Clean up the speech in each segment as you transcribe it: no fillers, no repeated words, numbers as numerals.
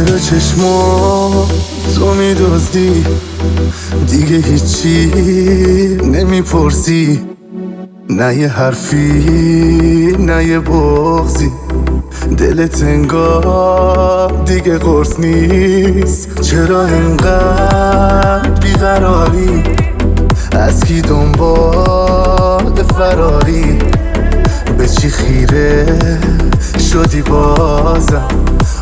چرا چشما تو میدزدی دیگه هیچی نمیپرسی، نه یه حرفی نه یه بغضی، دلت انگار دیگه قرص نیست. چرا انقدر بیقراری؟ از کی دنبال فراری؟ به چی خیره شدی بازم؟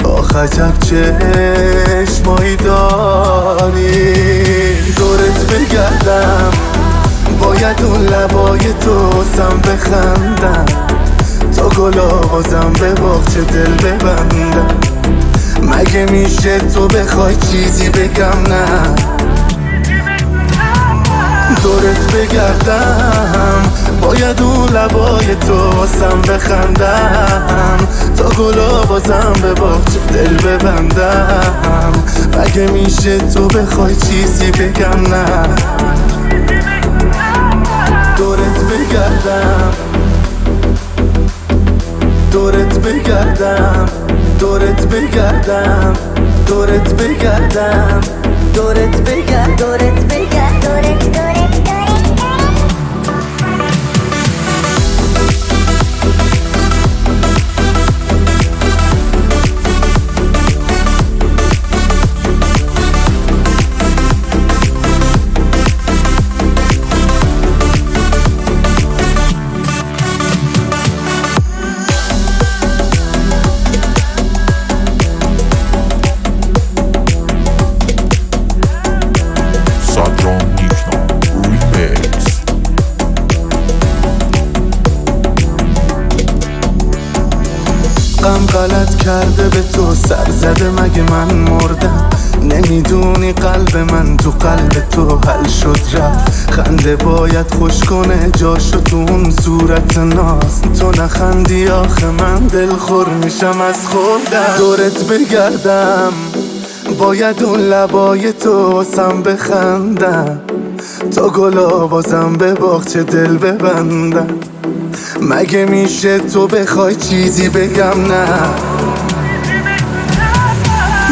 آخ عجب چشمایی داری. دورت بگردم باید اون لبای تو سم بخندم، تا گلا بازم به باغچه دل ببندم. مگه میشه تو بخوای چیزی بگم نه؟ دورت بگردم باید اون لبای تو سم بخندم، تا گلا بازم به باغچه دل ببندم. مگه میشه تو بخوای چیزی بگم نه؟ دورت بگردم دورت بگردم دورت بگردم دورت بگردم دورت بگردم دورت بگردم دورت غم غلط کرده به تو سر زده، مگه من مردم؟ نمیدونی قلب من تو قلب تو حل شد رفت. خنده باید خوش کنه جاشو تو اون صورت ناز، تو نخندی آخه من دلخور میشم از خودم. دورت بگردم باید اون لبای تو سم بخندم، تا گلا بازم به باغچه دل ببندم. مگه میشه تو بخوای چیزی بگم نه؟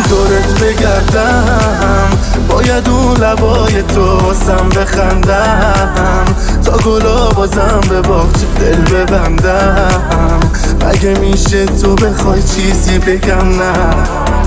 دورت بگردم باید اون لبای تو سم بخندم، تا گلا بازم به باغچه دل ببندم. مگه میشه تو بخوای چیزی بگم نه؟